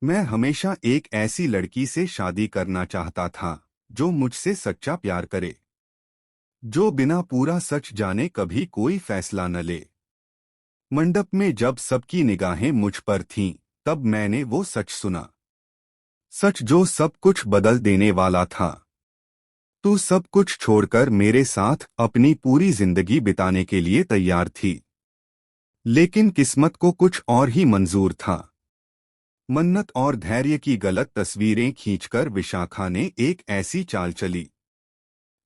मैं हमेशा एक ऐसी लड़की से शादी करना चाहता था जो मुझसे सच्चा प्यार करे, जो बिना पूरा सच जाने कभी कोई फैसला न ले। मंडप में जब सबकी निगाहें मुझ पर थीं, तब मैंने वो सच सुना। सच जो सब कुछ बदल देने वाला था। तू सब कुछ छोड़कर मेरे साथ अपनी पूरी जिंदगी बिताने के लिए तैयार थी। लेकिन किस्मत को कुछ और ही मंजूर था। मन्नत और धैर्य की गलत तस्वीरें खींचकर विशाखा ने एक ऐसी चाल चली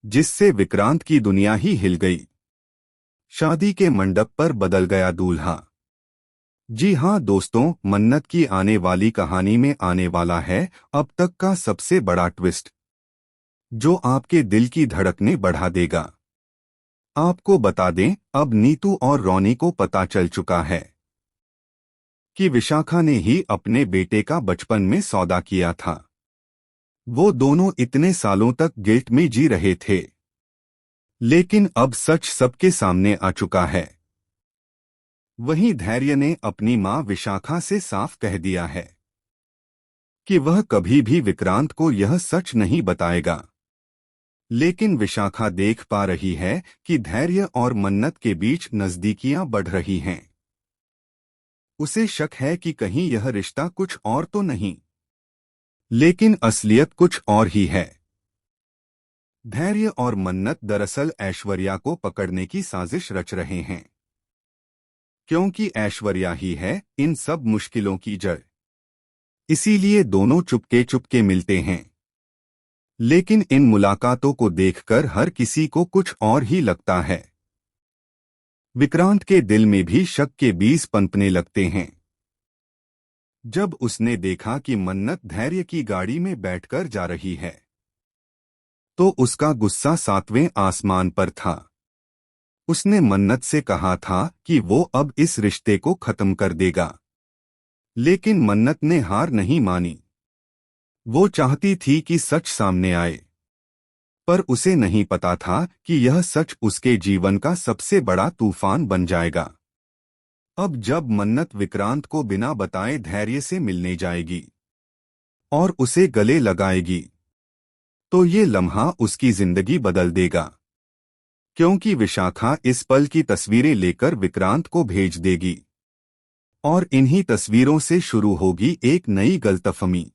जिससे विक्रांत की दुनिया ही हिल गई। शादी के मंडप पर बदल गया दूल्हा। जी हां दोस्तों, मन्नत की आने वाली कहानी में आने वाला है अब तक का सबसे बड़ा ट्विस्ट, जो आपके दिल की धड़कनें बढ़ा देगा। आपको बता दें, अब नीतू और रोनी को पता चल चुका है कि विशाखा ने ही अपने बेटे का बचपन में सौदा किया था। वो दोनों इतने सालों तक गिल्ट में जी रहे थे, लेकिन अब सच सबके सामने आ चुका है। वहीं धैर्य ने अपनी मां विशाखा से साफ कह दिया है कि वह कभी भी विक्रांत को यह सच नहीं बताएगा। लेकिन विशाखा देख पा रही है कि धैर्य और मन्नत के बीच नजदीकियां बढ़ रही हैं। उसे शक है कि कहीं यह रिश्ता कुछ और तो नहीं, लेकिन असलियत कुछ और ही है। धैर्य और मन्नत दरअसल ऐश्वर्या को पकड़ने की साजिश रच रहे हैं, क्योंकि ऐश्वर्या ही है इन सब मुश्किलों की जड़। इसीलिए दोनों चुपके चुपके मिलते हैं। लेकिन इन मुलाकातों को देखकर हर किसी को कुछ और ही लगता है। विक्रांत के दिल में भी शक के बीज पनपने लगते हैं। जब उसने देखा कि मन्नत धैर्य की गाड़ी में बैठकर जा रही है, तो उसका गुस्सा सातवें आसमान पर था। उसने मन्नत से कहा था कि वो अब इस रिश्ते को खत्म कर देगा, लेकिन मन्नत ने हार नहीं मानी। वो चाहती थी कि सच सामने आए, पर उसे नहीं पता था कि यह सच उसके जीवन का सबसे बड़ा तूफान बन जाएगा। अब जब मन्नत विक्रांत को बिना बताए धैर्य से मिलने जाएगी और उसे गले लगाएगी, तो ये लम्हा उसकी जिंदगी बदल देगा। क्योंकि विशाखा इस पल की तस्वीरें लेकर विक्रांत को भेज देगी, और इन्हीं तस्वीरों से शुरू होगी एक नई गलतफहमी,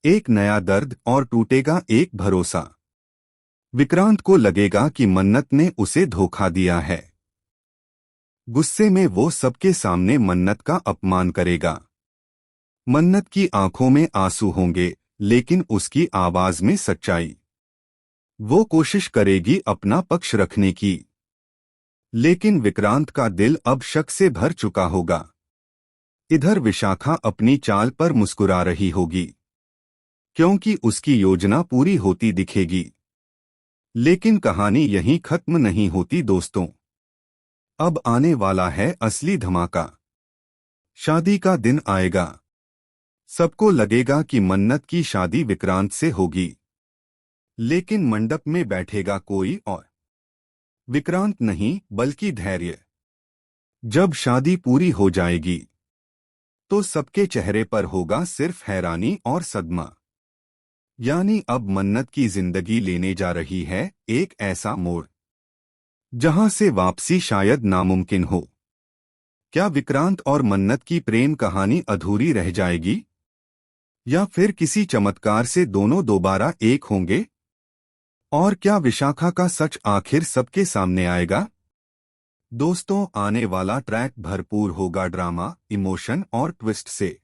एक नया दर्द, और टूटेगा एक भरोसा। विक्रांत को लगेगा कि मन्नत ने उसे धोखा दिया है। गुस्से में वो सबके सामने मन्नत का अपमान करेगा। मन्नत की आंखों में आंसू होंगे, लेकिन उसकी आवाज में सच्चाई। वो कोशिश करेगी अपना पक्ष रखने की, लेकिन विक्रांत का दिल अब शक से भर चुका होगा। इधर विशाखा अपनी चाल पर मुस्कुरा रही होगी, क्योंकि उसकी योजना पूरी होती दिखेगी। लेकिन कहानी यहीं खत्म नहीं होती दोस्तों। अब आने वाला है असली धमाका। शादी का दिन आएगा। सबको लगेगा कि मन्नत की शादी विक्रांत से होगी, लेकिन मंडप में बैठेगा कोई और। विक्रांत नहीं, बल्कि धैर्य। जब शादी पूरी हो जाएगी, तो सबके चेहरे पर होगा सिर्फ हैरानी और सदमा। यानी अब मन्नत की जिंदगी लेने जा रही है एक ऐसा मोड़ जहां से वापसी शायद नामुमकिन हो। क्या विक्रांत और मन्नत की प्रेम कहानी अधूरी रह जाएगी, या फिर किसी चमत्कार से दोनों दोबारा एक होंगे? और क्या विशाखा का सच आखिर सबके सामने आएगा? दोस्तों, आने वाला ट्रैक भरपूर होगा ड्रामा, इमोशन और ट्विस्ट से।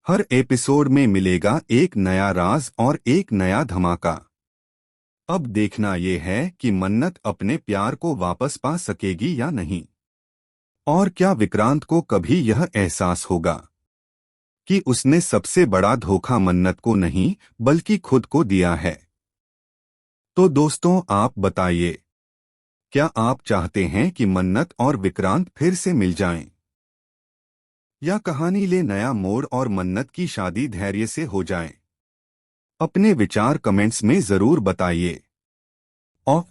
हर एपिसोड में मिलेगा एक नया राज और एक नया धमाका। अब देखना ये है कि मन्नत अपने प्यार को वापस पा सकेगी या नहीं, और क्या विक्रांत को कभी यह एहसास होगा कि उसने सबसे बड़ा धोखा मन्नत को नहीं, बल्कि खुद को दिया है। तो दोस्तों, आप बताइए, क्या आप चाहते हैं कि मन्नत और विक्रांत फिर से मिल जाएं, या कहानी ले नया मोड़ और मन्नत की शादी धैर्य से हो जाए? अपने विचार कमेंट्स में जरूर बताइए। और